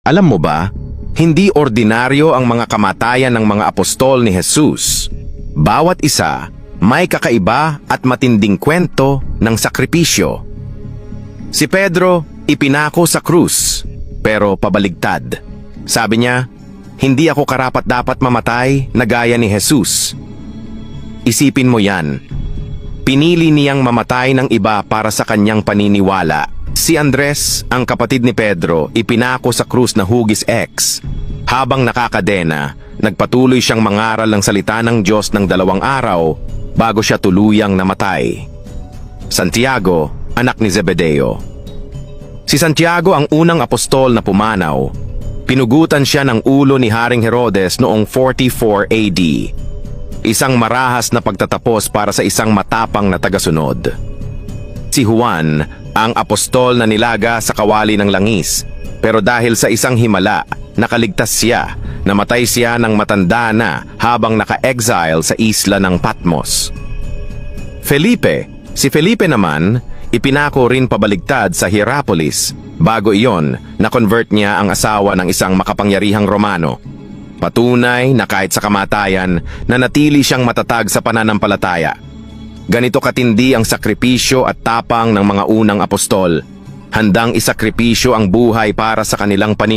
Alam mo ba, hindi ordinaryo ang mga kamatayan ng mga apostol ni Jesus. Bawat isa may kakaiba at matinding kwento ng sakripisyo. Si Pedro ipinako sa krus, pero pabaligtad. Sabi niya, hindi ako karapat-dapat mamatay na gaya ni Jesus. Isipin mo yan. Pinili niyang mamatay ng iba para sa kanyang paniniwala. Si Andres, ang kapatid ni Pedro, ipinako sa krus na hugis X. Habang nakakadena, nagpatuloy siyang mangaral ng salita ng Diyos ng 2 araw bago siya tuluyang namatay. Santiago, anak ni Zebedeo. Si Santiago ang unang apostol na pumanaw. Pinugutan siya ng ulo ni Haring Herodes noong 44 AD. Isang marahas na pagtatapos para sa isang matapang na tagasunod. Si Juan, ang apostol na nilaga sa kawali ng langis, pero dahil sa isang himala, nakaligtas siya. Namatay siya ng matanda na habang naka-exile sa isla ng Patmos. Si Felipe naman, ipinako rin pabaligtad sa Hierapolis. Bago iyon, na-convert niya ang asawa ng isang makapangyarihang Romano. Patunay na kahit sa kamatayan, nanatili siyang matatag sa pananampalataya. Ganito katindi ang sakripisyo at tapang ng mga unang apostol. Handang isakripisyo ang buhay para sa kanilang paniniwala.